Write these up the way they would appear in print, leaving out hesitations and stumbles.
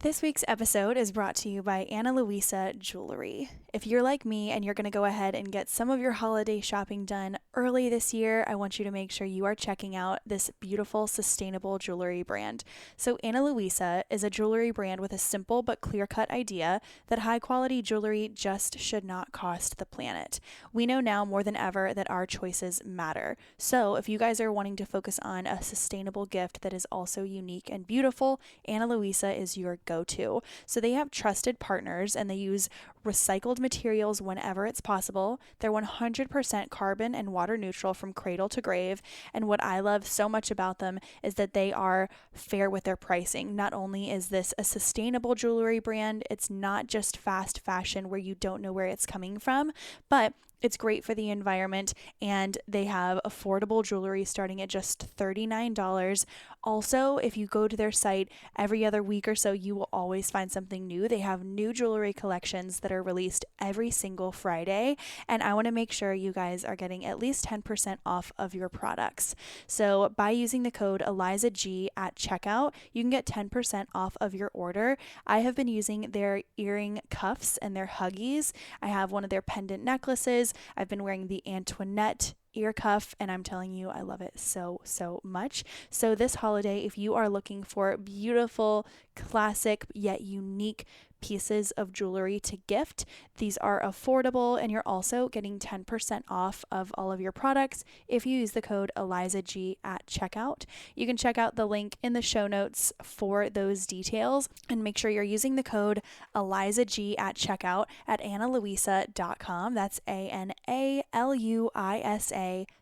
This week's episode is brought to you by Luisa Jewelry. If you're like me and you're going to go ahead and get some of your holiday shopping done early this year, I want you to make sure you are checking out this beautiful, sustainable jewelry brand. So Ana Luisa is a jewelry brand with a simple but clear-cut idea that high-quality jewelry just should not cost the planet. We know now more than ever that our choices matter. So if you guys are wanting to focus on a sustainable gift that is also unique and beautiful, Ana Luisa is your go-to. So they have trusted partners and they use recycled materials whenever it's possible. They're 100% carbon and water neutral from cradle to grave. And what I love so much about them is that they are fair with their pricing. Not only is this a sustainable jewelry brand, it's not just fast fashion where you don't know where it's coming from, but it's great for the environment, and they have affordable jewelry starting at just $39. Also, if you go to their site every other week or so, you will always find something new. They have new jewelry collections that are released every single Friday, and I want to make sure you guys are getting at least 10% off of your products. So by using the code ElizaG at checkout, you can get 10% off of your order. I have been using their earring cuffs and their huggies. I have one of their pendant necklaces. I've been wearing the Antoinette ear cuff, and I'm telling you, I love it so much. So this holiday, if you are looking for beautiful, classic, yet unique pieces of jewelry to gift, these are affordable, and you're also getting 10% off of all of your products if you use the code ElizaG at checkout. You can check out the link in the show notes for those details, and make sure you're using the code ElizaG at checkout at analuisa.com. That's ANALUISA.com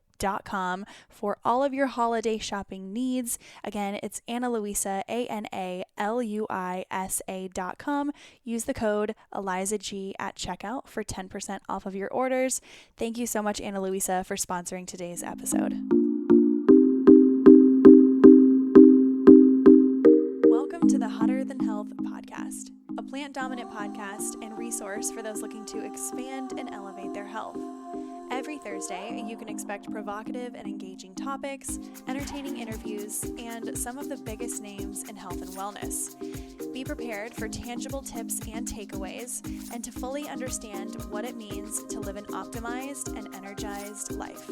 for all of your holiday shopping needs. Again, it's Ana Luisa, ANALUISA.com. Use the code ElizaG at checkout for 10% off of your orders. Thank you so much, Ana Luisa, for sponsoring today's episode. Welcome to the Hotter Than Health podcast, a plant-dominant podcast and resource for those looking to expand and elevate their health. Every Thursday, you can expect provocative and engaging topics, entertaining interviews, and some of the biggest names in health and wellness. Be prepared for tangible tips and takeaways, and to fully understand what it means to live an optimized and energized life.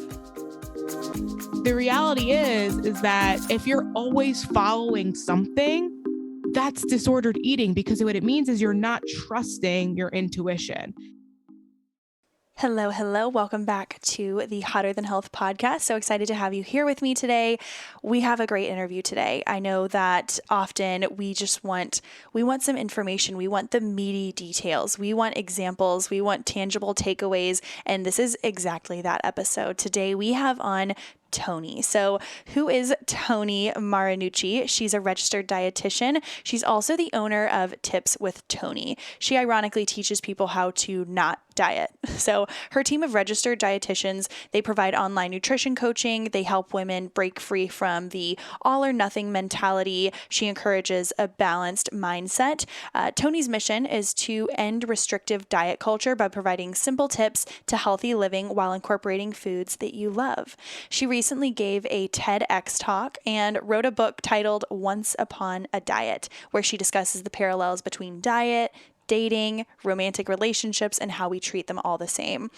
The reality is that if you're always following something, that's disordered eating, because what it means is you're not trusting your intuition. Hello. Welcome back to the Hotter Than Health podcast. So excited to have you here with me today. We have a great interview today. I know that often we want some information. We want the meaty details. We want examples. We want tangible takeaways. And this is exactly that episode. Today we have on Tony. So who is Tony Marinucci? She's a registered dietitian. She's also the owner of Tips with Tony. She ironically teaches people how to not diet. So her team of registered dietitians, they provide online nutrition coaching. They help women break free from the all or nothing mentality. She encourages a balanced mindset. Tony's mission is to end restrictive diet culture by providing simple tips to healthy living while incorporating foods that you love. She recently gave a TEDx talk and wrote a book titled Once Upon a Diet, where she discusses the parallels between diet, dating, romantic relationships, and how we treat them all the same.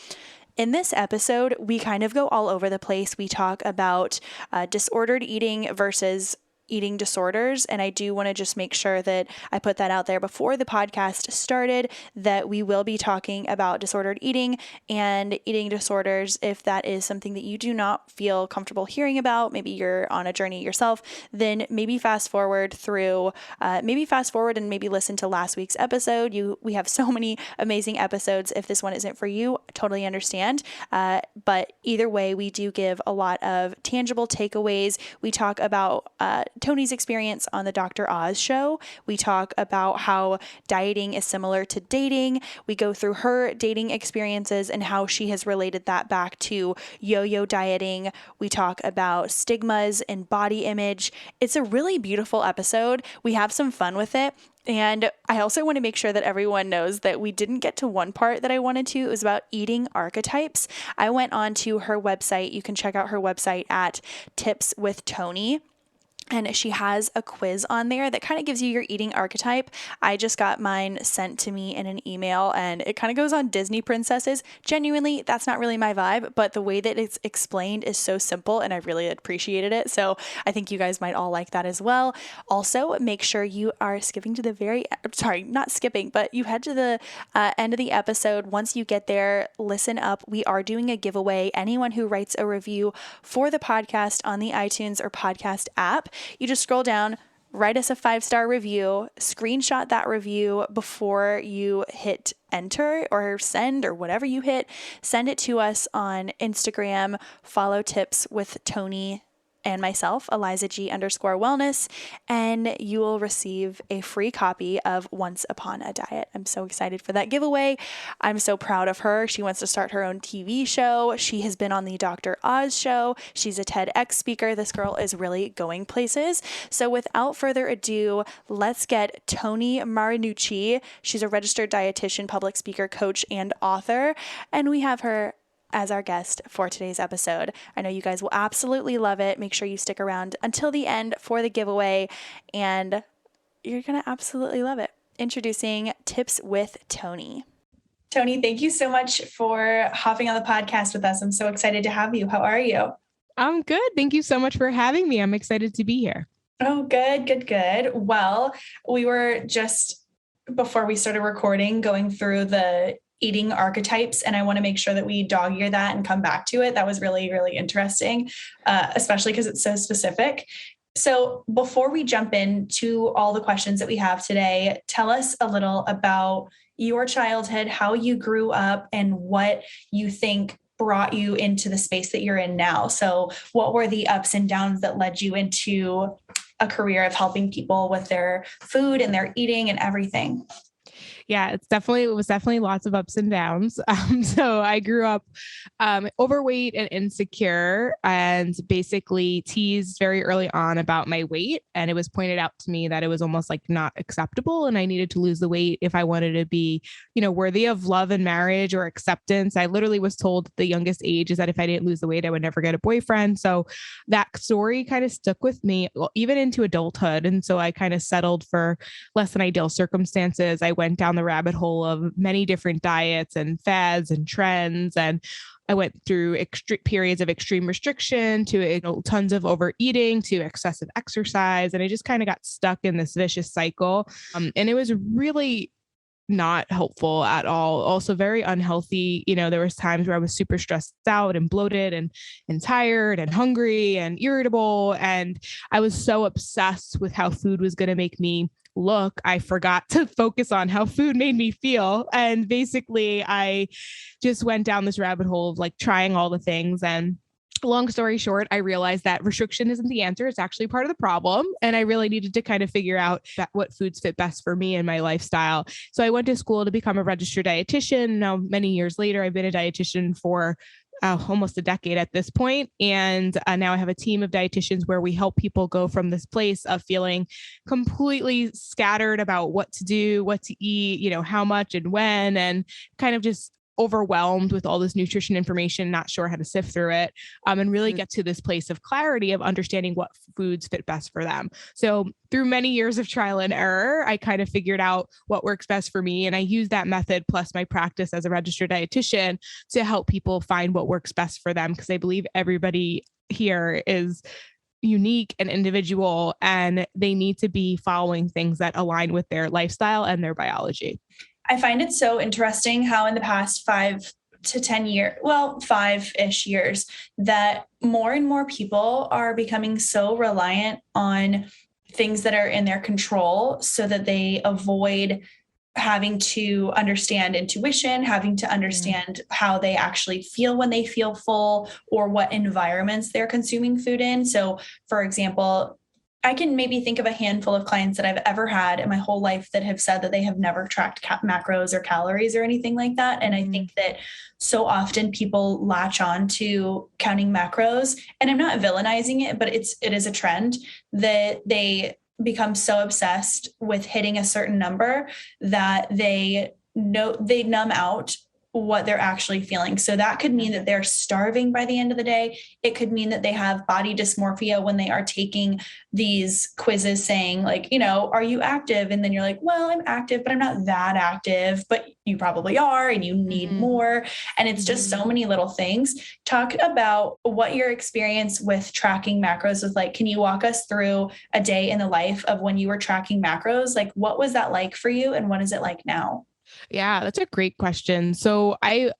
In this episode, we kind of go all over the place. We talk about disordered eating versus eating disorders. And I do want to just make sure that I put that out there before the podcast started, that we will be talking about disordered eating and eating disorders. If that is something that you do not feel comfortable hearing about, maybe you're on a journey yourself, then maybe fast forward and maybe listen to last week's episode. We have so many amazing episodes. If this one isn't for you, totally understand. But either way, we do give a lot of tangible takeaways. We talk about Tony's experience on the Dr. Oz show. We talk about how dieting is similar to dating. We go through her dating experiences and how she has related that back to yo-yo dieting. We talk about stigmas and body image. It's a really beautiful episode. We have some fun with it. And I also want to make sure that everyone knows that we didn't get to one part that I wanted to. It was about eating archetypes. I went on to her website. You can check out her website at Tips with Tony. And she has a quiz on there that kind of gives you your eating archetype. I just got mine sent to me in an email, and it kind of goes on Disney princesses. Genuinely, that's not really my vibe, but the way that it's explained is so simple, and I really appreciated it. So I think you guys might all like that as well. Also, make sure you are skipping to the not skipping, but you head to the end of the episode. Once you get there, listen up. We are doing a giveaway. Anyone who writes a review for the podcast on the iTunes or podcast app, you just scroll down, write us a 5-star review, screenshot that review before you hit enter or send or whatever you hit. Send it to us on Instagram. Follow Tips with Tony and myself, Eliza G_wellness, and you will receive a free copy of Once Upon a Diet. I'm so excited for that giveaway. I'm so proud of her. She wants to start her own TV show. She has been on the Dr. Oz show. She's a TEDx speaker. This girl is really going places. So without further ado, let's get Tony Marinucci. She's a registered dietitian, public speaker, coach, and author, and we have her as our guest for today's episode. I know you guys will absolutely love it. Make sure you stick around until the end for the giveaway, and you're going to absolutely love it. Introducing Tips with Tony. Tony, thank you so much for hopping on the podcast with us. I'm so excited to have you. How are you? I'm good. Thank you so much for having me. I'm excited to be here. Oh, good. Well, we were just, before we started recording, going through the eating archetypes, and I want to make sure that we dog ear that and come back to it. That was really, really interesting, especially because it's so specific. So before we jump into all the questions that we have today, tell us a little about your childhood, how you grew up, and what you think brought you into the space that you're in now. So what were the ups and downs that led you into a career of helping people with their food and their eating and everything? Yeah, it was definitely lots of ups and downs. So I grew up overweight and insecure, and basically teased very early on about my weight. And it was pointed out to me that it was almost like not acceptable, and I needed to lose the weight if I wanted to be, worthy of love and marriage or acceptance. I literally was told the youngest age is that if I didn't lose the weight, I would never get a boyfriend. So that story kind of stuck with me, even into adulthood. And so I kind of settled for less than ideal circumstances. I went down the rabbit hole of many different diets and fads and trends, and I went through periods of extreme restriction to tons of overeating to excessive exercise, and I just kind of got stuck in this vicious cycle, and it was really not helpful at all. Also very unhealthy. There was times where I was super stressed out and bloated and tired and hungry and irritable, and I was so obsessed with how food was going to make me look, I forgot to focus on how food made me feel. And basically I just went down this rabbit hole of like trying all the things. And long story short, I realized that restriction isn't the answer. It's actually part of the problem. And I really needed to kind of figure out what foods fit best for me and my lifestyle. So I went to school to become a registered dietitian. Now, many years later, I've been a dietitian for almost a decade at this point. And now I have a team of dietitians where we help people go from this place of feeling completely scattered about what to do, what to eat, how much and when, and kind of just overwhelmed with all this nutrition information, not sure how to sift through it, and really get to this place of clarity of understanding what foods fit best for them. So through many years of trial and error, I kind of figured out what works best for me. And I use that method plus my practice as a registered dietitian to help people find what works best for them. Because I believe everybody here is unique and individual, and they need to be following things that align with their lifestyle and their biology. I find it so interesting how in the past 5 to 10 years, 5-ish years, that more and more people are becoming so reliant on things that are in their control so that they avoid having to understand intuition, having to understand how they actually feel when they feel full or what environments they're consuming food in. So, for example, I can maybe think of a handful of clients that I've ever had in my whole life that have said that they have never tracked macros or calories or anything like that. And I think that so often people latch on to counting macros, and I'm not villainizing it, but it is a trend that they become so obsessed with hitting a certain number that they numb out what they're actually feeling. So that could mean that they're starving by the end of the day. It could mean that they have body dysmorphia when they are taking these quizzes saying like, are you active? And then you're like, well, I'm active, but I'm not that active, but you probably are, and you need more. And it's just so many little things. Talk about what your experience with tracking macros was like. Can you walk us through a day in the life of when you were tracking macros? Like, what was that like for you? And what is it like now? Yeah, that's a great question. So I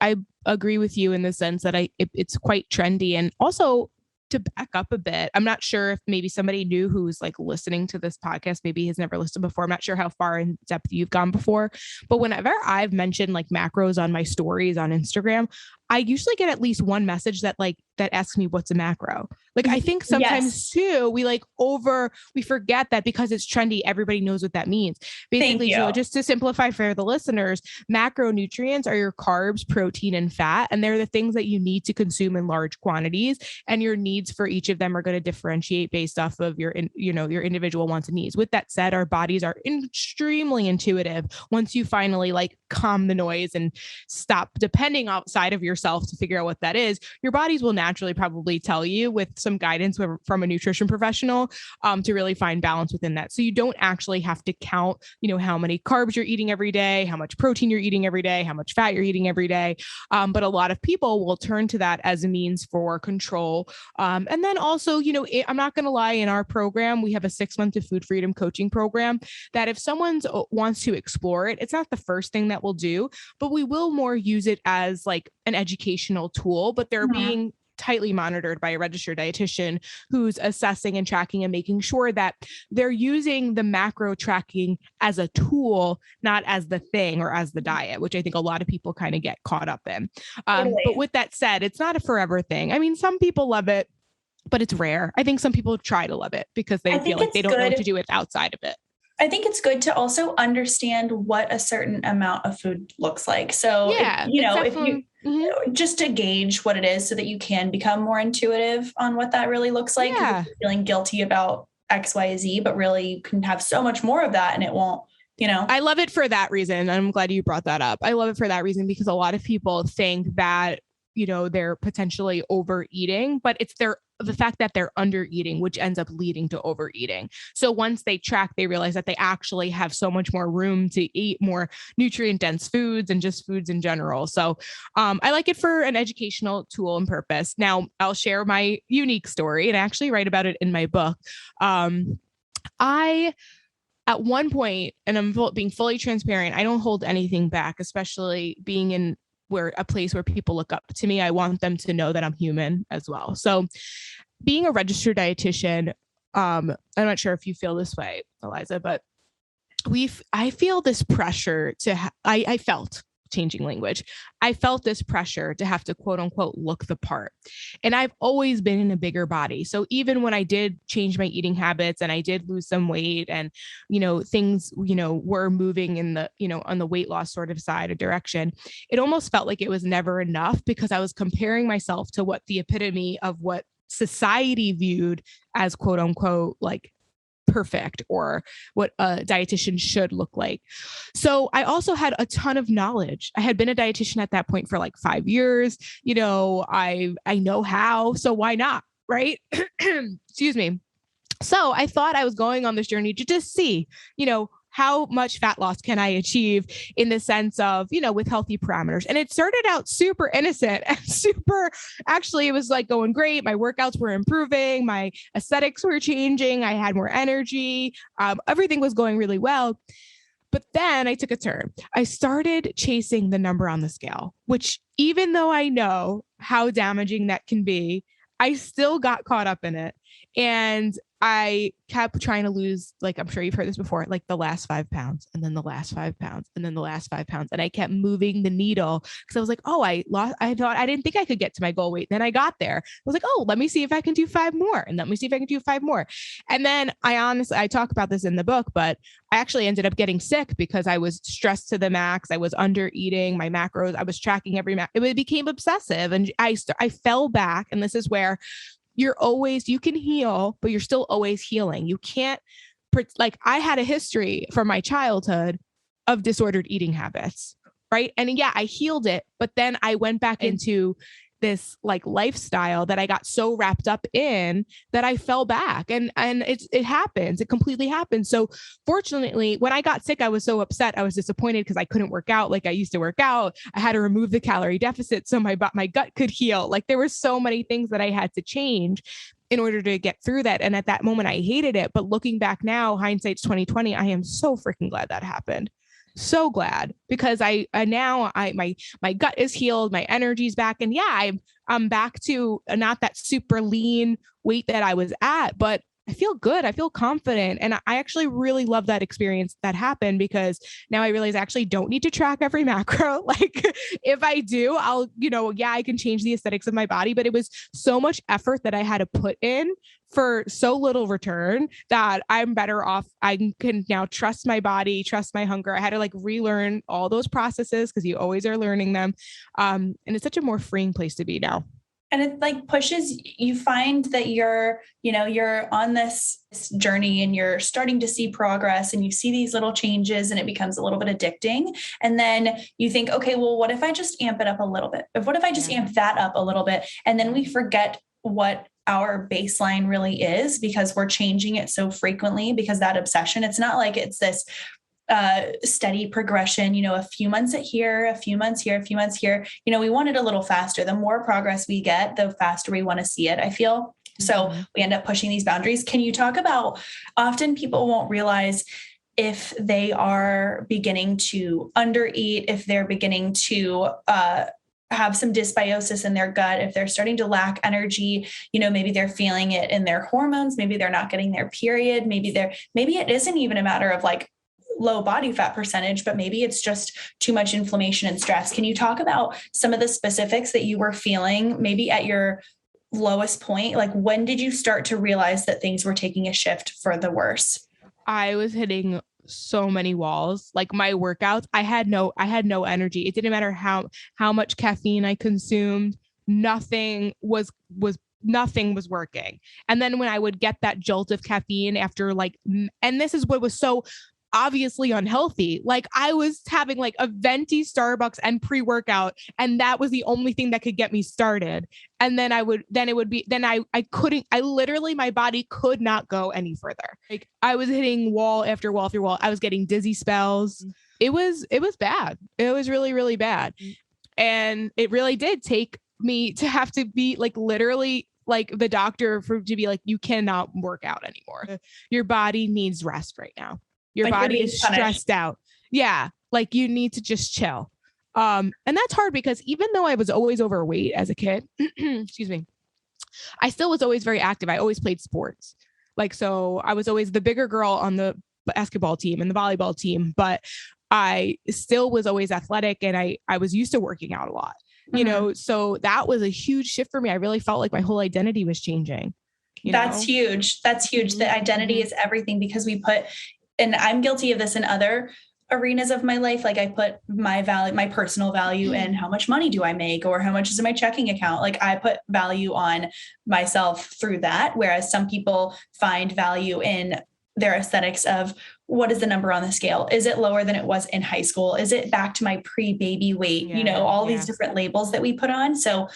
agree with you in the sense that it's quite trendy. And also, to back up a bit, I'm not sure if maybe somebody new who's like listening to this podcast maybe has never listened before. I'm not sure how far in depth you've gone before, but whenever I've mentioned like macros on my stories on Instagram, I usually get at least one message that asks me what's a macro. Like, I think sometimes too, we forget that because it's trendy, everybody knows what that means. Basically, so just to simplify for the listeners, macronutrients are your carbs, protein, and fat. And they're the things that you need to consume in large quantities. And your needs for each of them are going to differentiate based off of your individual wants and needs. With that said, our bodies are extremely intuitive. Once you finally like calm the noise and stop depending outside of yourself to figure out what that is, your bodies will naturally probably tell you with some guidance from a nutrition professional to really find balance within that. So you don't actually have to count, how many carbs you're eating every day, how much protein you're eating every day, how much fat you're eating every day. But a lot of people will turn to that as a means for control. And then also, I'm not going to lie, in our program, we have a 6-month of food freedom coaching program that if someone wants to explore it, it's not the first thing that we'll do, but we will more use it as like an educational tool, but they're being tightly monitored by a registered dietitian who's assessing and tracking and making sure that they're using the macro tracking as a tool, not as the thing or as the diet, which I think a lot of people kind of get caught up in. But with that said, it's not a forever thing. I mean, some people love it, but it's rare. I think some people try to love it because they feel like they don't know what to do with outside of it. I think it's good to also understand what a certain amount of food looks like. So, just to gauge what it is so that you can become more intuitive on what that really looks like. Yeah. If you're feeling guilty about X, Y, Z, but really you can have so much more of that and it won't, I love it for that reason. I'm glad you brought that up. I love it for that reason because a lot of people think that, they're potentially overeating, but it's the fact that they're under eating, which ends up leading to overeating. So once they track, they realize that they actually have so much more room to eat more nutrient dense foods and just foods in general. So I like it for an educational tool and purpose. Now I'll share my unique story and I actually write about it in my book. At one point, and I'm being fully transparent, I don't hold anything back, especially being in a place where people look up to me. I want them to know that I'm human as well. So being a registered dietitian, I'm not sure if you feel this way, Eliza, but I feel this pressure I felt, changing language, I felt this pressure to have to quote unquote look the part. And I've always been in a bigger body. So even when I did change my eating habits and I did lose some weight and, things, were moving in the, on the weight loss sort of side of direction, it almost felt like it was never enough because I was comparing myself to what the epitome of what society viewed as quote unquote, like perfect or what a dietitian should look like. So I also had a ton of knowledge. I had been a dietitian at that point for like 5 years. I know how, so why not? Right. Excuse me. So I thought I was going on this journey to just see, how much fat loss can I achieve in the sense of, with healthy parameters. And it started out super innocent and actually, it was like going great. My workouts were improving. My aesthetics were changing. I had more energy. Everything was going really well. But then I took a turn. I started chasing the number on the scale, which even though I know how damaging that can be, I still got caught up in it. And I kept trying to lose, like, I'm sure you've heard this before, like the last 5 pounds and then the last 5 pounds and then the last 5 pounds. And I kept moving the needle because I was like, I didn't think I could get to my goal weight. Then I got there. I was like, let me see if I can do 5 more. And let me see if I can do 5 more. And then I talk about this in the book, but I actually ended up getting sick because I was stressed to the max. I was under eating my macros. I was tracking every it became obsessive and I fell back. And this is where you can heal, but you're still always healing. You can't, I had a history from my childhood of disordered eating habits. Right. And yeah, I healed it, but then I went back into this like lifestyle that I got so wrapped up in that I fell back, and it happens. It completely happens. So fortunately, when I got sick, I was so upset. I was disappointed because I couldn't work out like I used to work out. I had to remove the calorie deficit so my gut could heal. Like there were so many things that I had to change in order to get through that. And at that moment I hated it. But looking back now, hindsight's 2020, I am so freaking glad that happened. So glad, because my gut is healed, my energy's back, and yeah, I'm back to not that super lean weight that I was at, but I feel good. I feel confident. And I actually really love that experience that happened, because now I realize I actually don't need to track every macro. Like if I do, I'll, I can change the aesthetics of my body, but it was so much effort that I had to put in for so little return that I'm better off. I can now trust my body, trust my hunger. I had to like relearn all those processes because you always are learning them. And it's such a more freeing place to be now. And it like pushes, you find that you're on this journey and you're starting to see progress and you see these little changes and it becomes a little bit addicting. And then you think, okay, well, what if I just amp it up a little bit? What if I just amp that up a little bit? And then we forget what our baseline really is because we're changing it so frequently, because that obsession, it's not like it's this steady progression, a few months here, a few months here, a few months here. We want it a little faster. The more progress we get, the faster we want to see it, I feel. So we end up pushing these boundaries. Can you talk about, often people won't realize if they are beginning to undereat, if they're beginning to have some dysbiosis in their gut, if they're starting to lack energy, maybe they're feeling it in their hormones, maybe they're not getting their period, maybe it isn't even a matter of like low body fat percentage, but maybe it's just too much inflammation and stress. Can you talk about some of the specifics that you were feeling maybe at your lowest point? Like when did you start to realize that things were taking a shift for the worse? I was hitting so many walls. Like my workouts, I had no energy. It didn't matter how much caffeine I consumed. Nothing was working. And then when I would get that jolt of caffeine after and this is what was so obviously unhealthy. Like I was having like a venti Starbucks and pre-workout, and that was the only thing that could get me started. And then I couldn't, literally, my body could not go any further. Like I was hitting wall after wall after wall. I was getting dizzy spells. It was bad. It was really, really bad. And it really did take me to have to be like, literally like the doctor to be like, you cannot work out anymore. Your body needs rest right now. Your body is stressed out. Yeah. Like you need to just chill. And that's hard because even though I was always overweight as a kid, excuse me, I still was always very active. I always played sports. Like, so I was always the bigger girl on the basketball team and the volleyball team, but I still was always athletic and I was used to working out a lot, so that was a huge shift for me. I really felt like my whole identity was changing. That's huge. That's huge. The identity is everything, because we put, and I'm guilty of this in other arenas of my life. Like I put my personal value in how much money do I make or how much is in my checking account. Like I put value on myself through that. Whereas some people find value in their aesthetics of what is the number on the scale? Is it lower than it was in high school? Is it back to my pre-baby weight? All these different labels that we put on. So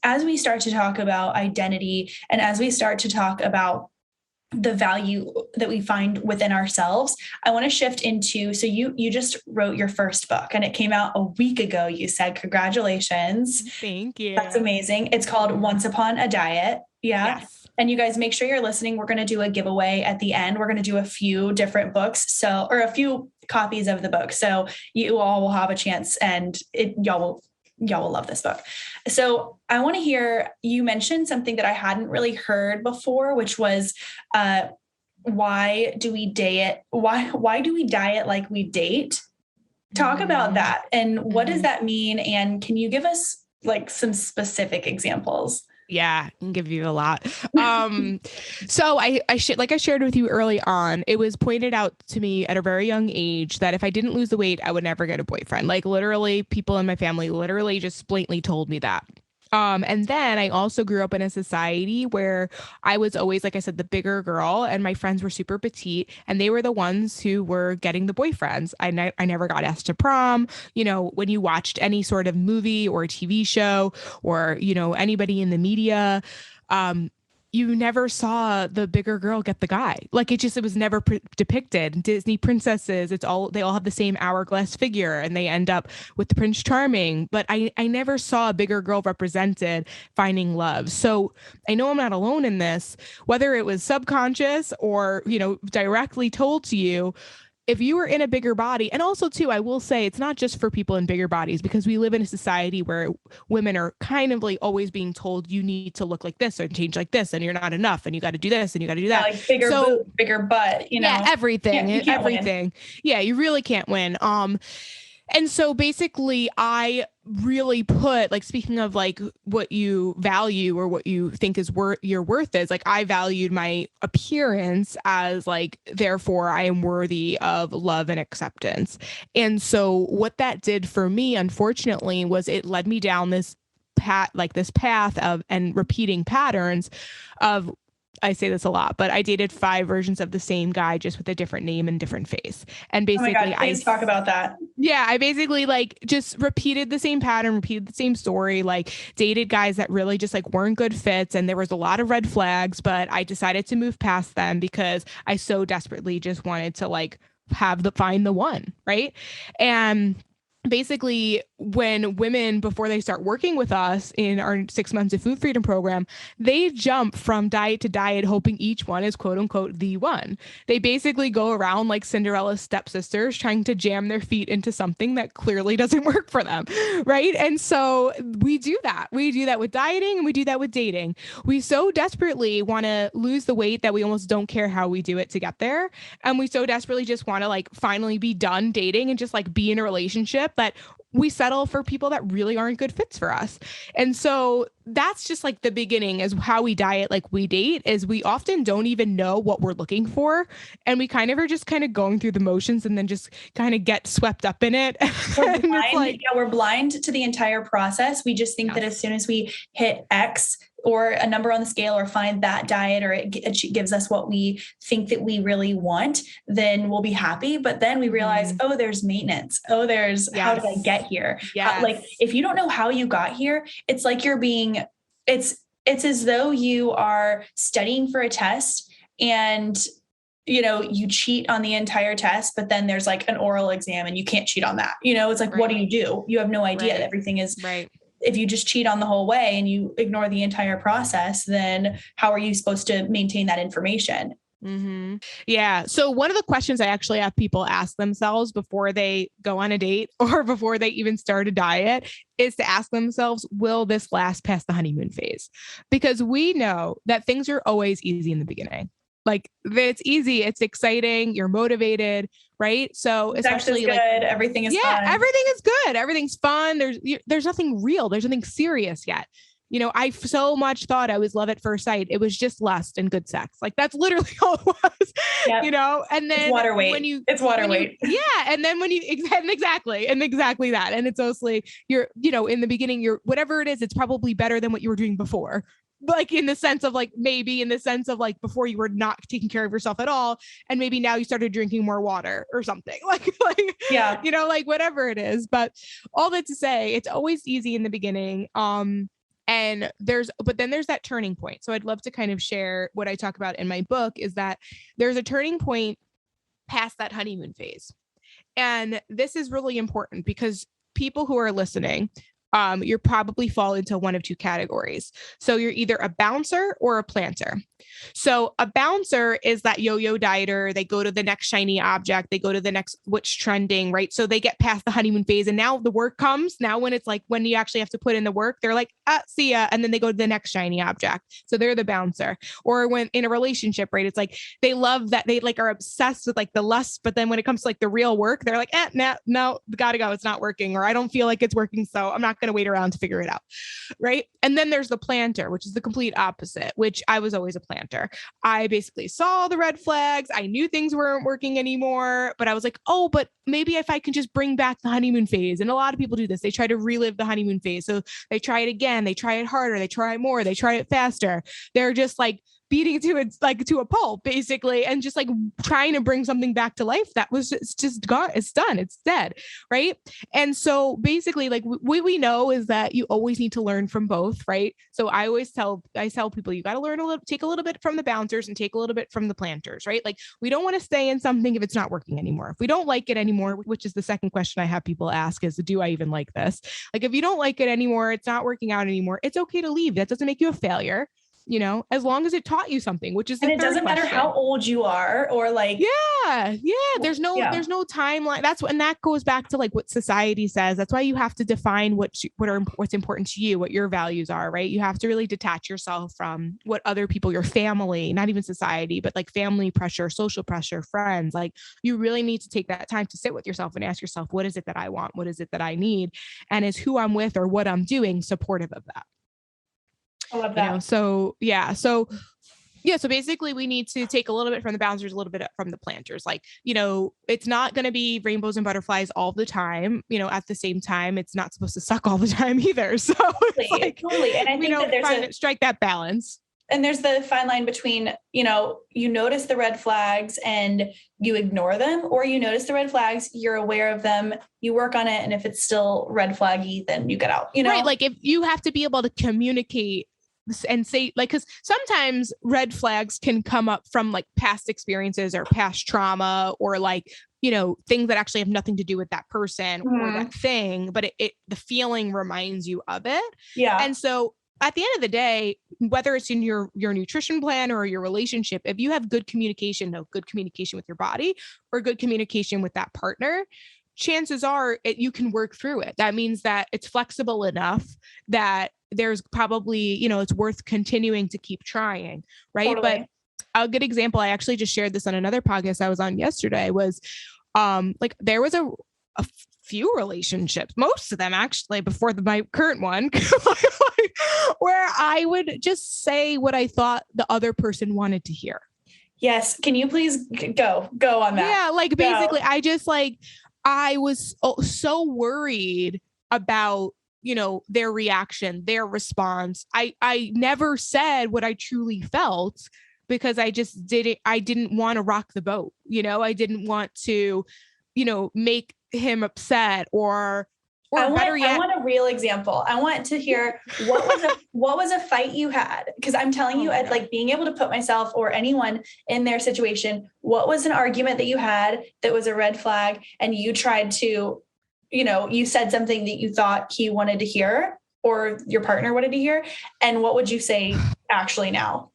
as we start to talk about identity and as we start to talk about the value that we find within ourselves, I want to shift into, so you just wrote your first book and it came out a week ago. You said, congratulations. Thank you. That's amazing. It's called Once Upon a Diet. Yeah. Yes. And you guys make sure you're listening. We're going to do a giveaway at the end. We're going to do a few different books. Or a few copies of the book. So you all will have a chance and y'all will love this book. So I want to hear, you mentioned something that I hadn't really heard before, which was, why do we diet? Why do we diet like we date? Talk about that. And what does that mean? And can you give us like some specific examples? Yeah, I can give you a lot. So I shared with you early on, it was pointed out to me at a very young age that if I didn't lose the weight, I would never get a boyfriend. Like literally people in my family literally just blatantly told me that. And then I also grew up in a society where I was always, like I said, the bigger girl, and my friends were super petite, and they were the ones who were getting the boyfriends. I never got asked to prom. When you watched any sort of movie or TV show, or, anybody in the media, you never saw the bigger girl get the guy. Like it was never depicted. Disney princesses, they all have the same hourglass figure and they end up with the Prince Charming. But I never saw a bigger girl represented finding love. So I know I'm not alone in this, whether it was subconscious or, directly told to you. If you were in a bigger body, and also too, I will say it's not just for people in bigger bodies, because we live in a society where women are kind of like always being told you need to look like this or change like this, and you're not enough, and you got to do this and you got to do that. Yeah, like bigger boob, bigger butt, Yeah, everything. You can't everything. Win. Yeah, you really can't win. And so basically I really put, like, speaking of like what you value or what you think is your worth is, like, I valued my appearance as like, therefore I am worthy of love and acceptance. And so what that did for me, unfortunately, was it led me down this path of, and repeating patterns of, I say this a lot, but I dated 5 versions of the same guy, just with a different name and different face. And basically, oh my God, please talk about that. Yeah, I basically like just repeated the same pattern, repeated the same story, like dated guys that really just like weren't good fits. And there was a lot of red flags, but I decided to move past them because I so desperately just wanted to like find the one. Right. And basically, when women, before they start working with us in our 6 months of food freedom program, they jump from diet to diet, hoping each one is quote unquote the one. They basically go around like Cinderella's stepsisters, trying to jam their feet into something that clearly doesn't work for them. Right. And so we do that. We do that with dieting, and we do that with dating. We so desperately want to lose the weight that we almost don't care how we do it to get there. And we so desperately just want to like finally be done dating and just like be in a relationship, that we settle for people that really aren't good fits for us. And so that's just like the beginning, is how we diet like we date, is we often don't even know what we're looking for. And we kind of are just kind of going through the motions and then just kind of get swept up in it. We're blind. We're blind to the entire process. We just think that as soon as we hit X or a number on the scale, or find that diet, or it gives us what we think that we really want, then we'll be happy. But then we realize, oh, there's maintenance. Oh, there's how did I get here? Like, if you don't know how you got here, it's like it's as though you are studying for a test and you cheat on the entire test, but then there's like an oral exam and you can't cheat on that. It's like, what do? You have no idea. Everything is right. If you just cheat on the whole way and you ignore the entire process, then how are you supposed to maintain that information? Mm-hmm. Yeah. So one of the questions I actually have people ask themselves before they go on a date or before they even start a diet is to ask themselves, will this last past the honeymoon phase? Because we know that things are always easy in the beginning. Like, it's easy, it's exciting, you're motivated, right? So especially good. Like, everything is fun. Everything is good. Everything's fun. There's nothing real. There's nothing serious yet. I so much thought I was love at first sight. It was just lust and good sex. Like, that's literally all it was, and then it's water weight. It's water weight. And then when you, exactly that. And it's mostly you're, in the beginning, whatever it is, it's probably better than what you were doing before. Like, in the sense of like, maybe in the sense of like, before you were not taking care of yourself at all. And maybe now you started drinking more water or something like, like whatever it is. But all that to say, it's always easy in the beginning. And then there's that turning point. So I'd love to kind of share what I talk about in my book, is that there's a turning point past that honeymoon phase. And this is really important because people who are listening, you probably fall into one of 2 categories. So you're either a bouncer or a planter. So a bouncer is that yo-yo dieter. They go to the next shiny object. They go to the next what's trending, right? So they get past the honeymoon phase, and now the work comes. Now when it's like, when you actually have to put in the work, they're like, see ya. And then they go to the next shiny object. So they're the bouncer. Or when in a relationship, right? It's like, they love that, they like are obsessed with like the lust, but then when it comes to like the real work, they're like, no, gotta go. It's not working. Or I don't feel like it's working. So I'm not not going to wait around to figure it out. Right. And then there's the planter, which is the complete opposite, which I was always a planter. I basically saw the red flags. I knew things weren't working anymore, but I was like, oh, but maybe if I can just bring back the honeymoon phase. And a lot of people do this. They try to relive the honeymoon phase. So they try it again. They try it harder. They try it more. They try it faster. They're just like beating to it, like to a pulp basically, and just like trying to bring something back to life that was just gone. It's done. It's dead. Right. And so basically like what we know is that you always need to learn from both. Right. So I tell people, you got to learn take a little bit from the bouncers and take a little bit from the planters. Right. Like we don't want to stay in something if it's not working anymore. If we don't like it anymore, which is the second question I have people ask is, do I even like this? Like, if you don't like it anymore, it's not working out anymore, it's okay to leave. That doesn't make you a failure. As long as it taught you something, which is the and it doesn't matter how old you are or like, there's no timeline. That goes back to like what society says. That's why you have to define what's important to you, what your values are, right? You have to really detach yourself from what other people, your family, not even society, but like family pressure, social pressure, friends. Like you really need to take that time to sit with yourself and ask yourself, what is it that I want? What is it that I need? And is who I'm with or what I'm doing supportive of that? I love that. So basically we need to take a little bit from the bouncers, a little bit from the planters. Like, it's not going to be rainbows and butterflies all the time. At the same time, it's not supposed to suck all the time either. So totally. And I think that there's strike that balance. And there's the fine line between, you notice the red flags and you ignore them, or you notice the red flags, you're aware of them, you work on it. And if it's still red flaggy, then you get out, Right. Like if you have to be able to communicate and say, like, because sometimes red flags can come up from like past experiences or past trauma or like, things that actually have nothing to do with that person or that thing, but the feeling reminds you of it. Yeah. And so at the end of the day, whether it's in your nutrition plan or your relationship, if you have good communication with your body or good communication with that partner, chances are you can work through it. That means that it's flexible enough that there's probably, it's worth continuing to keep trying. Right. Totally. But a good example, I actually just shared this on another podcast I was on yesterday, was like there was a few relationships, most of them actually before my current one, where I would just say what I thought the other person wanted to hear. Yes. Can you please go on that? Yeah. Like basically I was so worried about, their reaction, their response. I never said what I truly felt because I didn't want to rock the boat. I didn't want to, make him upset or better yet. I want a real example. I want to hear what was a fight you had? Because I'm telling you, like being able to put myself or anyone in their situation, what was an argument that you had that was a red flag and you tried to, you said something that you thought he wanted to hear or your partner wanted to hear. And what would you say actually now?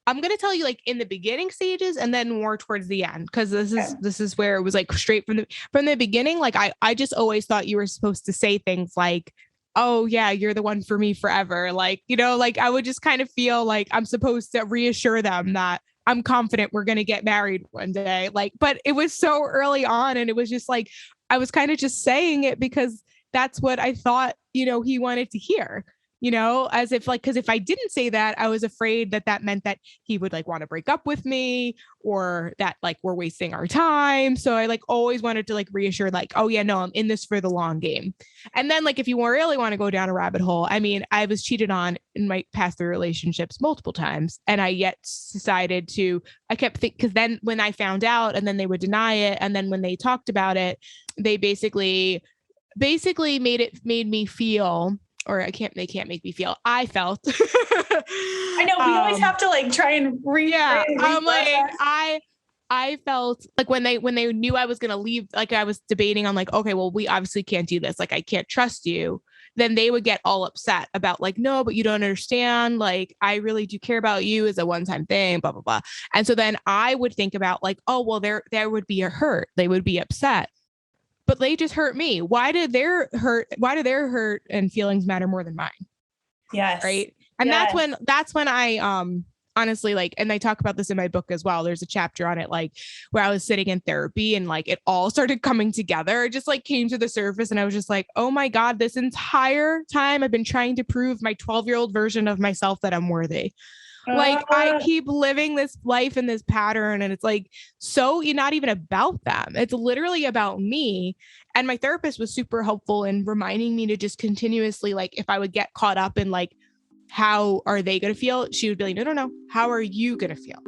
I'm going to tell you like in the beginning stages and then more towards the end. Cause this is where it was like straight from the beginning. Like I just always thought you were supposed to say things like, oh yeah, you're the one for me forever. Like, like I would just kind of feel like I'm supposed to reassure them that I'm confident we're going to get married one day. Like, but it was so early on and it was just like, I was kind of just saying it because that's what I thought, he wanted to hear. As if like, because if I didn't say that, I was afraid that meant that he would like want to break up with me or that like we're wasting our time. So I like always wanted to like reassure like, oh yeah, no, I'm in this for the long game. And then like, if you really want to go down a rabbit hole, I mean, I was cheated on in my past 3 relationships multiple times. And I decided I kept thinking, because then when I found out and then they would deny it. And then when they talked about it, they basically made me feel, or they can't make me feel. I felt. I know we always have to like try and I'm like, I felt like when they knew I was going to leave, like I was debating on like, okay, well, we obviously can't do this. Like, I can't trust you. Then they would get all upset about like, no, but you don't understand. Like, I really do care about you as a one-time thing, blah, blah, blah. And so then I would think about like, oh, well, there would be a hurt. They would be upset. But they just hurt me. Why do their hurt and feelings matter more than mine? Yes. Right. And that's when I honestly, like, and I talk about this in my book as well. There's a chapter on it, like where I was sitting in therapy and like it all started coming together. It just like came to the surface and I was just like, oh my God, this entire time I've been trying to prove my 12-year-old version of myself that I'm worthy. Like I keep living this life in this pattern and it's like, so you're not even about them. It's literally about me. And my therapist was super helpful in reminding me to just continuously, like, if I would get caught up in like, how are they going to feel? She would be like, no. How are you going to feel?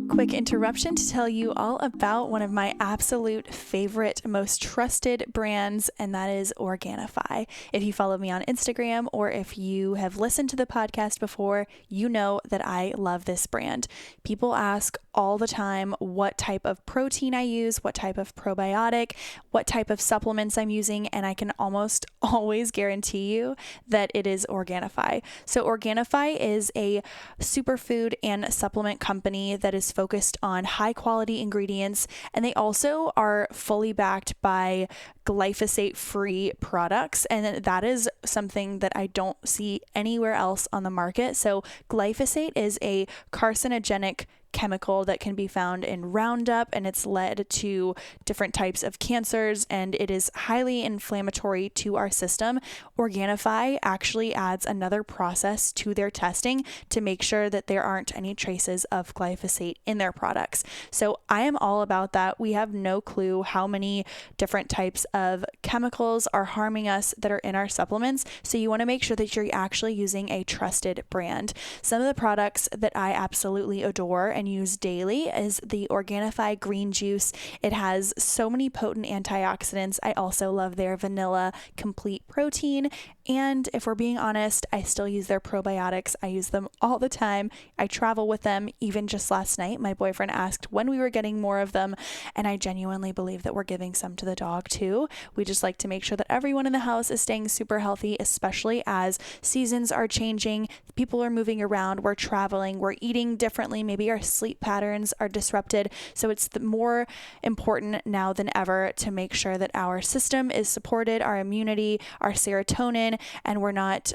Quick interruption to tell you all about one of my absolute favorite, most trusted brands, and that is Organifi. If you follow me on Instagram or if you have listened to the podcast before, you know that I love this brand. People ask all the time what type of protein I use, what type of probiotic, what type of supplements I'm using, and I can almost always guarantee you that it is Organifi. So Organifi is a superfood and supplement company that is focused on high quality ingredients, and they also are fully backed by glyphosate free products, and that is something that I don't see anywhere else on the market. So glyphosate is a carcinogenic chemical that can be found in Roundup, and it's led to different types of cancers, and it is highly inflammatory to our system. Organifi actually adds another process to their testing to make sure that there aren't any traces of glyphosate in their products. So I am all about that. We have no clue how many different types of chemicals are harming us that are in our supplements. So you want to make sure that you're actually using a trusted brand. Some of the products that I absolutely adore and use daily is the Organifi green juice. It has so many potent antioxidants. I also love their vanilla complete protein. And if we're being honest, I still use their probiotics. I use them all the time. I travel with them. Even just last night, my boyfriend asked when we were getting more of them. And I genuinely believe that we're giving some to the dog too. We just like to make sure that everyone in the house is staying super healthy, especially as seasons are changing. People are moving around. We're traveling. We're eating differently. Maybe our sleep patterns are disrupted. So it's more important now than ever to make sure that our system is supported, our immunity, our serotonin, and we're not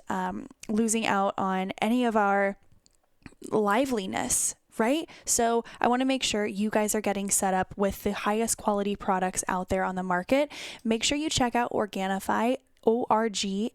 losing out on any of our liveliness, right? So I want to make sure you guys are getting set up with the highest quality products out there on the market. Make sure you check out Organifi, Organifi,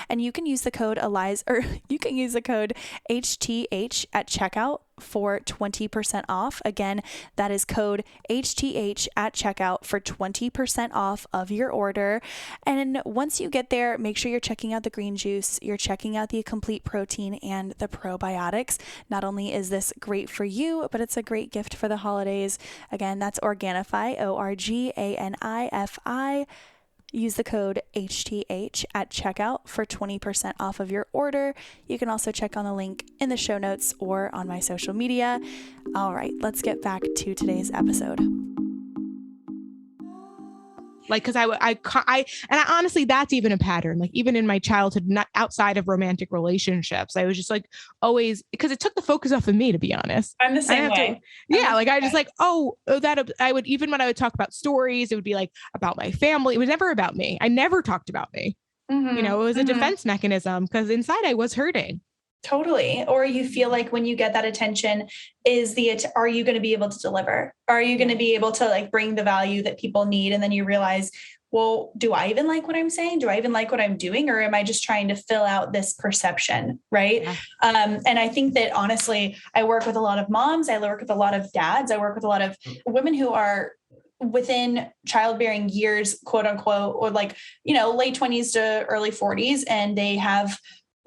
and you can use the code Eliza, or you can use the code HTH at checkout for 20% off. Again, that is code HTH at checkout for 20% off of your order. And once you get there, make sure you're checking out the green juice, you're checking out the complete protein and the probiotics. Not only is this great for you, but it's a great gift for the holidays. Again, that's Organifi, Organifi. Use the code HTH at checkout for 20% off of your order. You can also check on the link in the show notes or on my social media. All right, let's get back to today's episode. Like, cause I honestly, that's even a pattern. Like even in my childhood, not outside of romantic relationships, I was just like always, because it took the focus off of me, to be honest. I'm the same way. I just like, that I would, even when I would talk about stories, it would be like about my family. It was never about me. I never talked about me. Mm-hmm. It was a defense mechanism because inside I was hurting. Totally. Or you feel like when you get that attention, are you going to be able to deliver? Are you going to be able to like bring the value that people need? And then you realize, well, do I even like what I'm saying? Do I even like what I'm doing? Or am I just trying to fill out this perception? Right. Yeah. And I think that honestly, I work with a lot of moms. I work with a lot of dads. I work with a lot of women who are within childbearing years, quote unquote, or like, late 20s to early 40s. And they have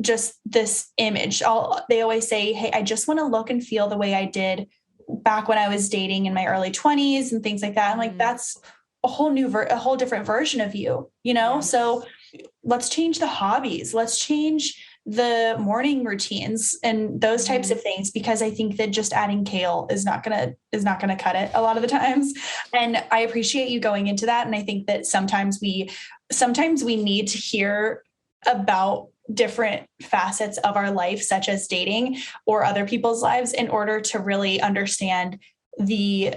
just this image. They always say, hey, I just want to look and feel the way I did back when I was dating in my early 20s and things like that. I'm like, that's a whole different version of you, Yes. So let's change the hobbies. Let's change the morning routines and those types of things, because I think that just adding kale is not going to cut it a lot of the times. And I appreciate you going into that. And I think that sometimes we need to hear about different facets of our life, such as dating or other people's lives, in order to really understand the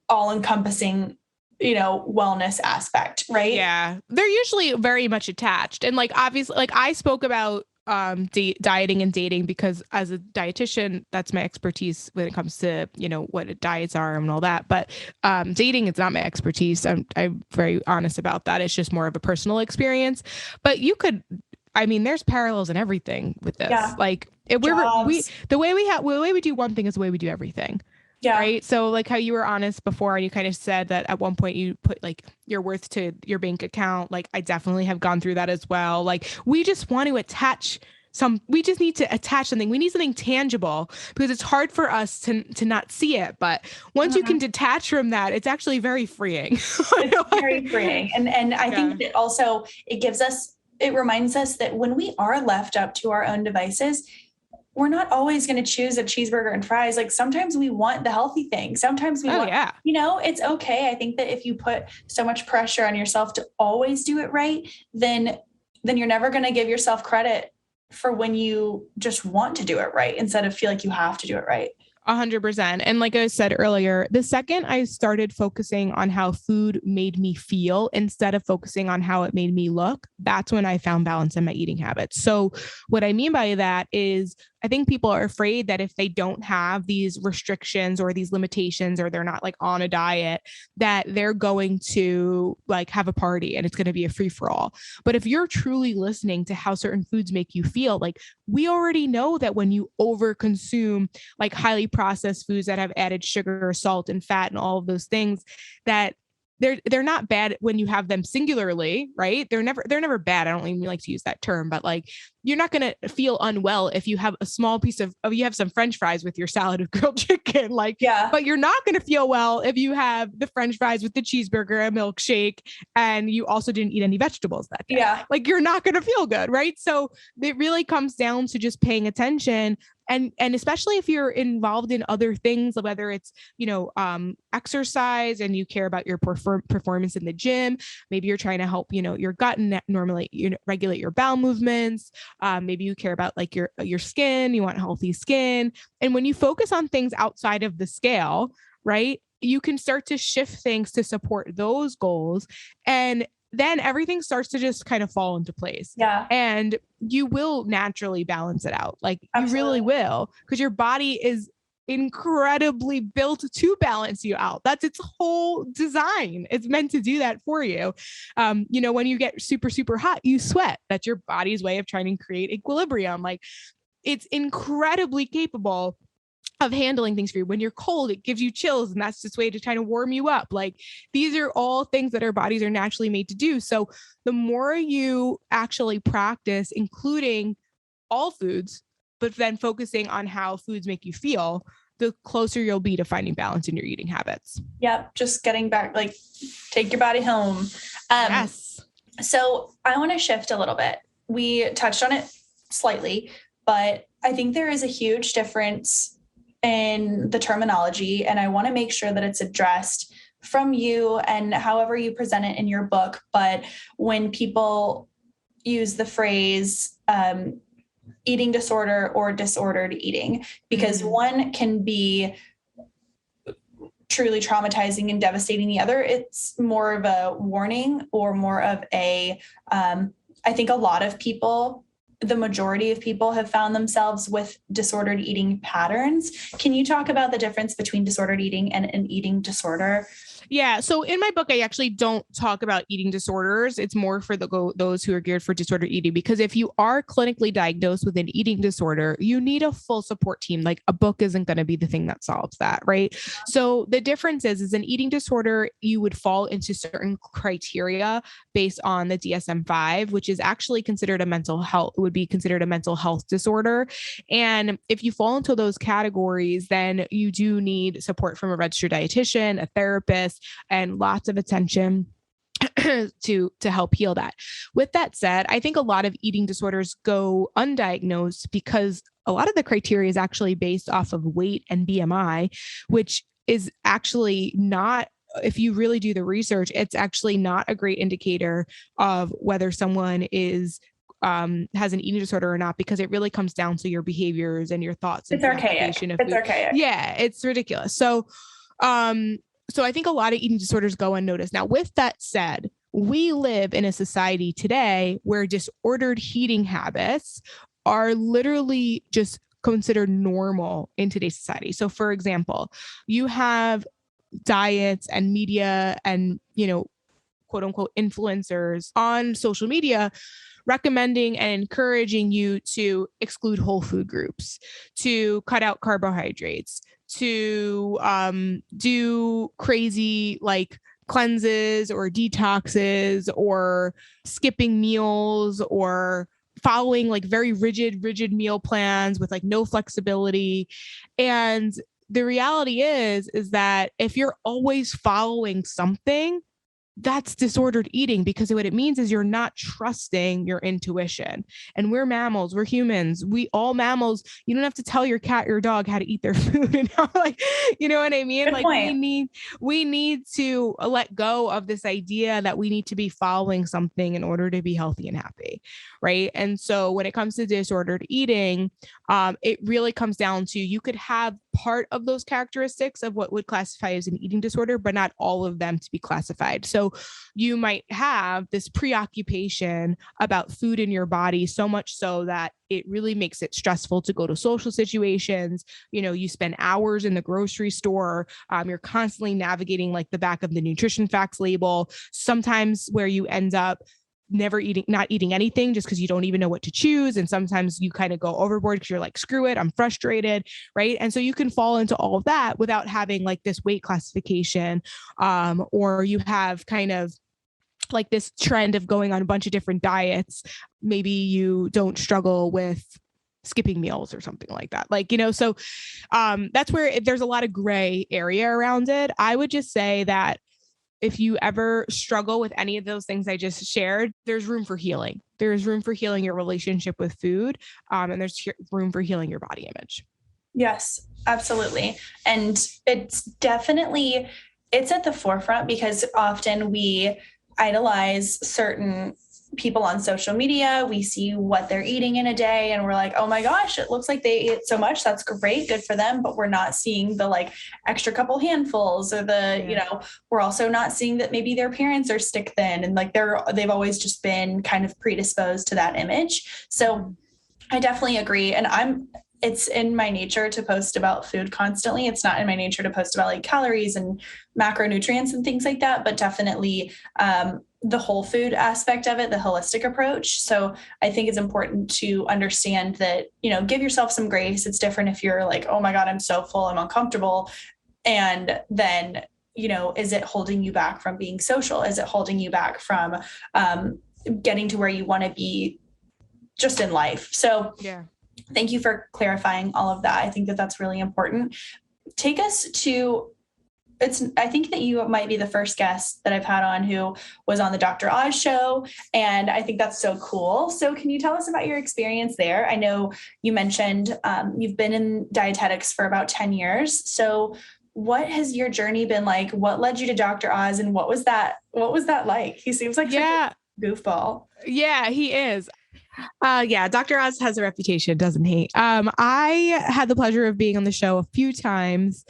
all-encompassing, wellness aspect, right? Yeah. They're usually very much attached. And like, obviously, like I spoke about dieting and dating, because as a dietitian, that's my expertise when it comes to, what diets are and all that. But dating is not my expertise. I'm very honest about that. It's just more of a personal experience. But there's parallels in everything with this. Yeah. Like the way we do one thing is the way we do everything. Yeah. Right. So like how you were honest before and you kind of said that at one point you put like your worth to your bank account. Like I definitely have gone through that as well. Like we just want to we just need to attach something. We need something tangible because it's hard for us to not see it. But once you can detach from that, it's actually very freeing. It's very freeing. And I think that also it reminds us that when we are left up to our own devices, we're not always going to choose a cheeseburger and fries. Like sometimes we want the healthy thing. Sometimes we it's okay. I think that if you put so much pressure on yourself to always do it right, then you're never going to give yourself credit for when you just want to do it right instead of feel like you have to do it right. 100%. And like I said earlier, the second I started focusing on how food made me feel instead of focusing on how it made me look, that's when I found balance in my eating habits. So what I mean by that is I think people are afraid that if they don't have these restrictions or these limitations, or they're not like on a diet, that they're going to like have a party and it's going to be a free for all. But if you're truly listening to how certain foods make you feel, like we already know that when you overconsume like highly processed foods that have added sugar, salt, and fat and all of those things, that they're not bad when you have them singularly, right? They're never bad. I don't even like to use that term, but like you're not going to feel unwell if you have a small piece of you have some French fries with your salad of grilled chicken, but you're not going to feel well if you have the French fries with the cheeseburger, a milkshake, and you also didn't eat any vegetables that day. Yeah. Like you're not going to feel good, right? So it really comes down to just paying attention. And especially if you're involved in other things, whether it's, exercise and you care about your performance in the gym, maybe you're trying to help, your gut and normally regulate your bowel movements. Maybe you care about like your skin, you want healthy skin. And when you focus on things outside of the scale, right, you can start to shift things to support those goals. And then everything starts to just kind of fall into place. Yeah. And you will naturally balance it out. Like Absolutely. You really will, because your body is incredibly built to balance you out. That's its whole design. It's meant to do that for you. When you get super, super hot, you sweat. That's your body's way of trying to create equilibrium. Like it's incredibly capable of handling things for you. When you're cold, it gives you chills, and that's just a way to try to warm you up. Like these are all things that our bodies are naturally made to do. So the more you actually practice, including all foods, but then focusing on how foods make you feel, the closer you'll be to finding balance in your eating habits. Yep. Just getting back, like take your body home. Yes. So I want to shift a little bit. We touched on it slightly, but I think there is a huge difference in the terminology, and I want to make sure that it's addressed from you and however you present it in your book. But when people use the phrase eating disorder or disordered eating, because one can be truly traumatizing and devastating. The other, it's more of a warning or more of a, I think a lot of people, the majority of people have found themselves with disordered eating patterns. Can you talk about the difference between disordered eating and an eating disorder? Yeah. So in my book, I actually don't talk about eating disorders. It's more for those who are geared for disordered eating, because if you are clinically diagnosed with an eating disorder, you need a full support team. Like a book isn't going to be the thing that solves that. Right. So the difference is an eating disorder, you would fall into certain criteria based on the DSM-5, which is actually considered a mental health, would be considered a mental health disorder. And if you fall into those categories, then you do need support from a registered dietitian, a therapist, and lots of attention to help heal that. With that said, I think a lot of eating disorders go undiagnosed because a lot of the criteria is actually based off of weight and BMI, which is actually not, if you really do the research, it's actually not a great indicator of whether someone is has an eating disorder or not, because it really comes down to your behaviors and your thoughts. It's archaic. It's archaic. Yeah, it's ridiculous. So I think a lot of eating disorders go unnoticed. Now, with that said, we live in a society today where disordered eating habits are literally just considered normal in today's society. So for example, you have diets and media and, quote unquote influencers on social media recommending and encouraging you to exclude whole food groups, to cut out carbohydrates, to do crazy like cleanses or detoxes or skipping meals or following like very rigid meal plans with like no flexibility. And the reality is that if you're always following something, that's disordered eating, because what it means is you're not trusting your intuition. And we're mammals, we're humans, we all mammals. You don't have to tell your cat, your dog how to eat their food. Like, you know what I mean? Good like point. we need to let go of this idea that we need to be following something in order to be healthy and happy. Right. And so when it comes to disordered eating, it really comes down to, you could have part of those characteristics of what would classify as an eating disorder, but not all of them to be classified. So you might have this preoccupation about food in your body, so much so that it really makes it stressful to go to social situations. You spend hours in the grocery store. You're constantly navigating like the back of the nutrition facts label, sometimes where you end up not eating anything just because you don't even know what to choose. And sometimes you kind of go overboard because you're like, screw it, I'm frustrated. Right. And so you can fall into all of that without having like this weight classification, or you have kind of like this trend of going on a bunch of different diets. Maybe you don't struggle with skipping meals or something like that. So that's where there's a lot of gray area around it. I would just say that if you ever struggle with any of those things I just shared, there's room for healing. There's room for healing your relationship with food, and there's room for healing your body image. Yes, absolutely. And it's at the forefront because often we idolize certain people on social media. We see what they're eating in a day and we're like, oh my gosh, it looks like they ate so much. That's great. Good for them. But we're not seeing the like extra couple handfuls or we're also not seeing that maybe their parents are stick thin and like they've always just been kind of predisposed to that image. So I definitely agree. And it's in my nature to post about food constantly. It's not in my nature to post about like calories and macronutrients and things like that, but definitely the whole food aspect of it, the holistic approach. So I think it's important to understand that, give yourself some grace. It's different if you're like, oh my God, I'm so full, I'm uncomfortable. And then, is it holding you back from being social? Is it holding you back from getting to where you want to be just in life? So yeah. Thank you for clarifying all of that. I think that that's really important. Take us to, I think that you might be the first guest that I've had on who was on the Dr. Oz show. And I think that's so cool. So can you tell us about your experience there? I know you mentioned you've been in dietetics for about 10 years. So what has your journey been like? What led you to Dr. Oz and what was that like? He seems like such a goofball. Yeah, he is. Dr. Oz has a reputation, doesn't he? I had the pleasure of being on the show a few times.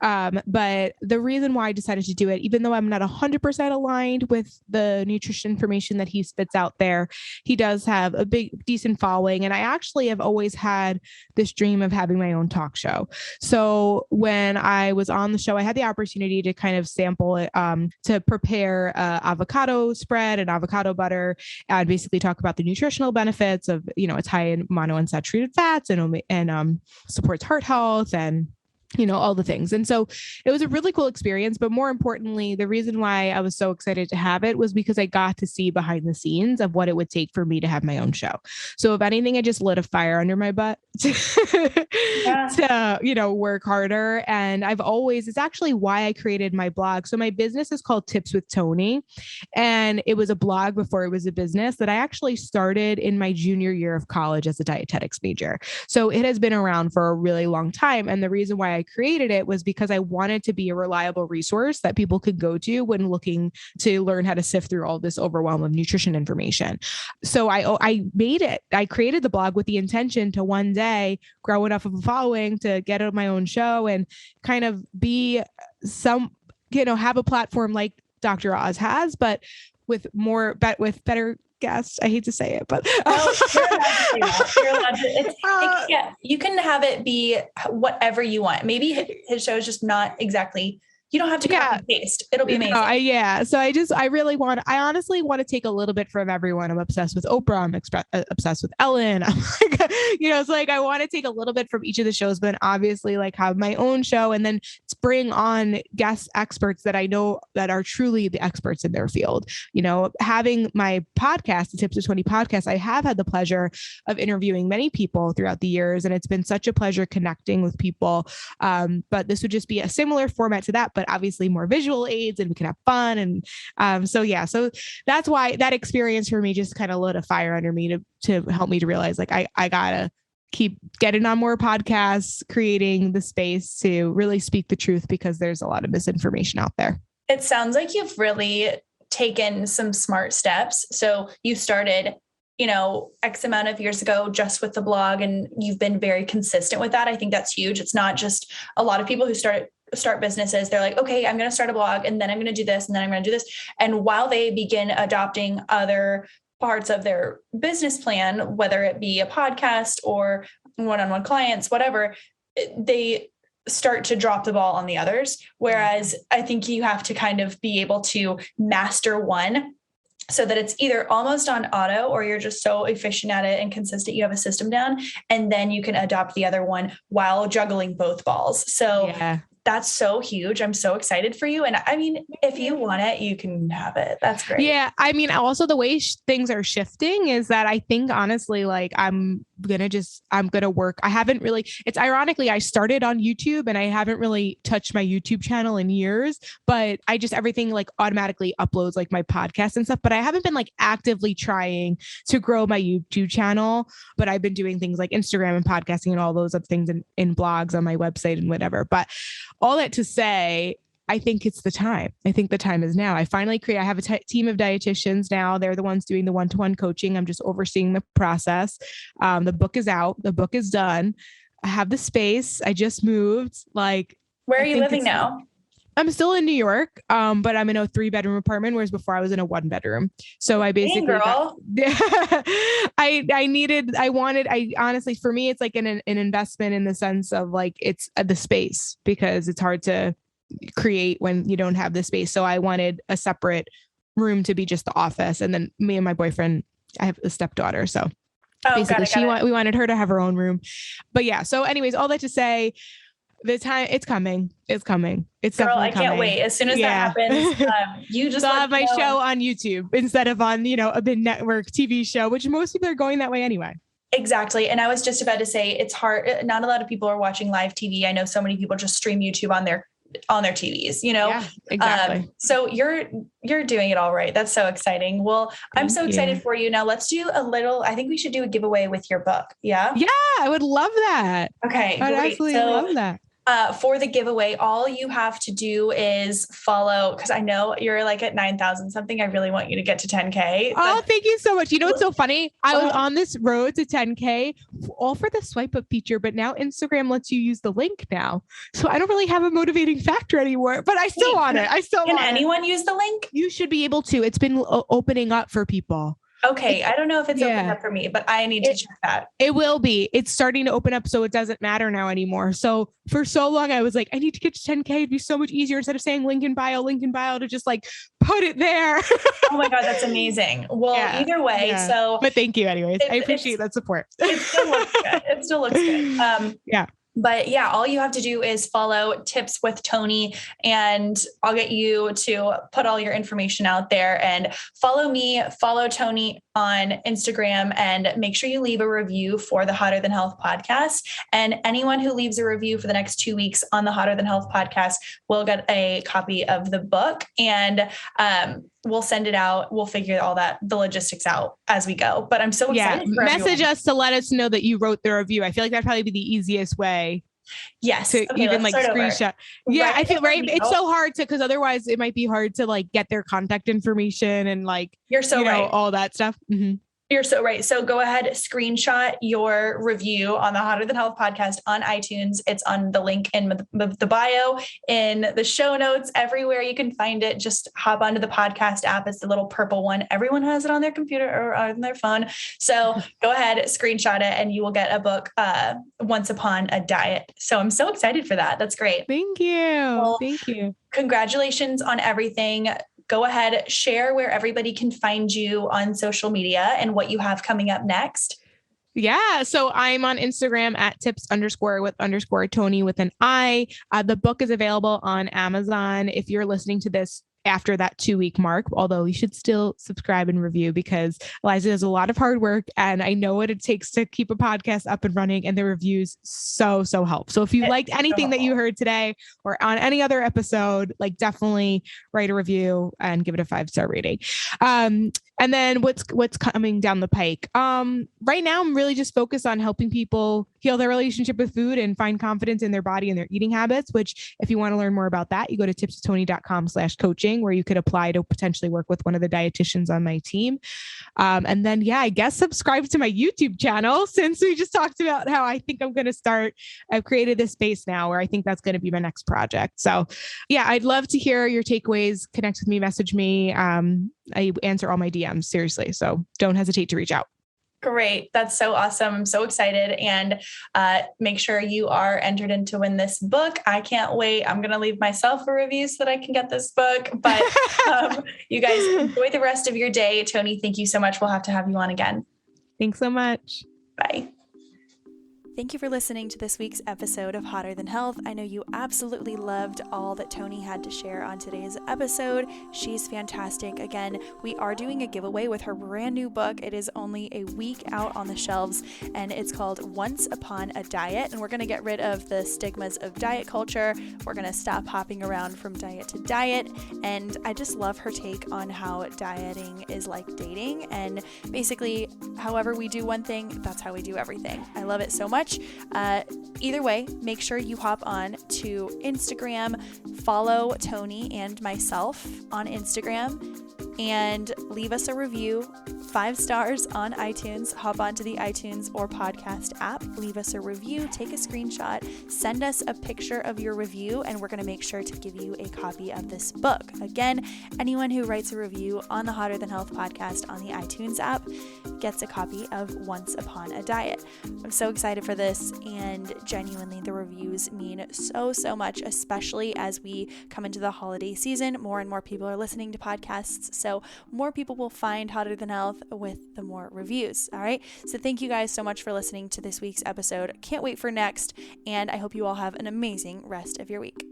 But the reason why I decided to do it, even though I'm not 100% aligned with the nutrition information that he spits out there, he does have a decent following. And I actually have always had this dream of having my own talk show. So when I was on the show, I had the opportunity to kind of sample it, to prepare avocado spread and avocado butter and basically talk about the nutritional benefits of, it's high in monounsaturated fats and supports heart health and all the things. And so it was a really cool experience. But more importantly, the reason why I was so excited to have it was because I got to see behind the scenes of what it would take for me to have my own show. So if anything, I just lit a fire under my butt to work harder. And it's actually why I created my blog. So my business is called Tips with Tony. And it was a blog before it was a business that I actually started in my junior year of college as a dietetics major. So it has been around for a really long time. And the reason why I created it was because I wanted to be a reliable resource that people could go to when looking to learn how to sift through all this overwhelm of nutrition information. So I made it. I created the blog with the intention to one day grow enough of a following to get out my own show and kind of be have a platform like Dr. Oz has, but with better podcast. I hate to say it, but no, you're allowed to say that. You're allowed to. Yeah, you can have it be whatever you want. Maybe his show is just not exactly. You don't have to copy and paste. It'll be amazing. So I honestly want to take a little bit from everyone. I'm obsessed with Oprah. I'm obsessed with Ellen. I'm like, it's like, I want to take a little bit from each of the shows, but obviously like have my own show and then bring on guest experts that I know that are truly the experts in their field. Having my podcast, the Tips of 20 podcast, I have had the pleasure of interviewing many people throughout the years, and it's been such a pleasure connecting with people. But this would just be a similar format to that, but obviously more visual aids, and we can have fun. And so that's why that experience for me just kind of lit a fire under me to help me to realize like, I gotta keep getting on more podcasts, creating the space to really speak the truth, because there's a lot of misinformation out there. It sounds like you've really taken some smart steps. So you started, X amount of years ago, just with the blog, and you've been very consistent with that. I think that's huge. It's not just a lot of people who start businesses. They're like, okay, I'm going to start a blog, and then I'm going to do this, and then I'm going to do this. And while they begin adopting other parts of their business plan, whether it be a podcast or one-on-one clients, whatever, they start to drop the ball on the others. Whereas I think you have to kind of be able to master one, so that it's either almost on auto, or you're just so efficient at it and consistent, you have a system down, and then you can adopt the other one while juggling both balls. So that's so huge. I'm so excited for you. And I mean, if you want it, you can have it. That's great. Yeah. I mean, also the way things are shifting is that I think honestly, like I'm going to work. It's ironically, I started on YouTube and I haven't really touched my YouTube channel in years, but everything like automatically uploads like my podcast and stuff, but I haven't been like actively trying to grow my YouTube channel, but I've been doing things like Instagram and podcasting and all those other things in blogs on my website and whatever. But all that to say, I think it's the time. I think the time is now. I have a team of dietitians now. They're the ones doing the one-to-one coaching. I'm just overseeing the process. The book is out. The book is done. I have the space. I just moved. Like, where are you living now? I'm still in New York, but I'm in a 3-bedroom apartment, whereas before I was in a 1-bedroom. So I basically, I honestly, for me, it's like an investment in the sense of like, it's the space, because it's hard to create when you don't have the space. So I wanted a separate room to be just the office. And then me and my boyfriend, I have a stepdaughter. So basically we wanted her to have her own room. But yeah. So anyways, all that to say, the time it's coming. It's coming. It's Girl, definitely coming. I can't wait. As soon as that happens, you just have my show on YouTube instead of on, a big network TV show, which most people are going that way anyway. Exactly. And I was just about to say, it's hard. Not a lot of people are watching live TV. I know so many people just stream YouTube on their TVs, Yeah, exactly. So you're doing it all right. That's so exciting. Well, I'm so excited for you. Now let's do I think we should do a giveaway with your book. Yeah. Yeah. I would love that. Okay. I'd absolutely love that. For the giveaway, all you have to do is follow, because I know you're like at 9,000 something. I really want you to get to 10K. Oh, thank you so much. You know what's so funny? I was on this road to 10K, all for the swipe up feature, but now Instagram lets you use the link now. So I don't really have a motivating factor anymore, but I still want it. Can anyone use the link? You should be able to. It's been opening up for people. Okay. I don't know if it's opened up for me, but I need to check that. It will be. It's starting to open up, so it doesn't matter now anymore. So for so long, I was like, I need to get to 10K. It'd be so much easier instead of saying link in bio to just like put it there. Oh my God, that's amazing. Well, either way. So, but thank you anyways. I appreciate that support. It still looks good. It still looks good. Yeah. But yeah, all you have to do is follow Tips with Tony, and I'll get you to put all your information out there, and follow me, follow Tony on Instagram, and make sure you leave a review for the Hotter Than Health podcast. And anyone who leaves a review for the next 2 weeks on the Hotter Than Health podcast will get a copy of the book, and we'll send it out. We'll figure the logistics out as we go. But I'm so excited. Message us to let us know that you wrote the review. I feel like that'd probably be the easiest way. Yes. To even like screenshot. Yeah. I feel it's so hard because otherwise it might be hard to like get their contact information and like, you're so right. all that stuff. Mm-hmm. You're so right. So go ahead, screenshot your review on the Hotter Than Health podcast on iTunes. It's on the link in the bio, in the show notes, everywhere you can find it. Just hop onto the podcast app. It's the little purple one. Everyone has it on their computer or on their phone. So go ahead, screenshot it, and you will get a book, Once Upon a Diet. So I'm so excited for that. That's great. Thank you. Well, thank you. Congratulations on everything. Go ahead, share where everybody can find you on social media and what you have coming up next. Yeah. So I'm on Instagram at tips_with_Tony with an I. The book is available on Amazon. If you're listening to this after that 2-week mark, although you should still subscribe and review because Eliza does a lot of hard work and I know what it takes to keep a podcast up and running, and the reviews so help. So if you liked anything that you heard today or on any other episode, like definitely write a review and give it a 5-star rating. And then what's coming down the pike? Right now, I'm really just focused on helping people heal their relationship with food and find confidence in their body and their eating habits, which if you want to learn more about that, you go to tipstony.com/coaching, where you could apply to potentially work with one of the dietitians on my team. And then, I guess subscribe to my YouTube channel, since we just talked about how I think I'm going to start. I've created this space now where I think that's going to be my next project. So I'd love to hear your takeaways. Connect with me, message me. I answer all my DMs, seriously. So don't hesitate to reach out. Great. That's so awesome. I'm so excited. And make sure you are entered in to win this book. I can't wait. I'm going to leave myself a review so that I can get this book. But you guys enjoy the rest of your day. Tony, thank you so much. We'll have to have you on again. Thanks so much. Bye. Thank you for listening to this week's episode of Hotter Than Health. I know you absolutely loved all that Tony had to share on today's episode. She's fantastic. Again, we are doing a giveaway with her brand new book. It is only a week out on the shelves, and it's called Once Upon a Diet. And we're going to get rid of the stigmas of diet culture. We're going to stop hopping around from diet to diet. And I just love her take on how dieting is like dating. And basically, however we do one thing, that's how we do everything. I love it so much. Either way, make sure you hop on to Instagram, follow Tony and myself on Instagram, and leave us a review, 5 stars on iTunes. Hop onto the iTunes or podcast app, leave us a review, take a screenshot, send us a picture of your review, and we're going to make sure to give you a copy of this book. Again, anyone who writes a review on the Hotter Than Health podcast on the iTunes app gets a copy of Once Upon a Diet. I'm so excited for this, and genuinely the reviews mean so much, especially as we come into the holiday season. More and more people are listening to podcasts, so more people will find Hotter Than Health with the more reviews. All right. So thank you guys so much for listening to this week's episode. Can't wait for next. And I hope you all have an amazing rest of your week.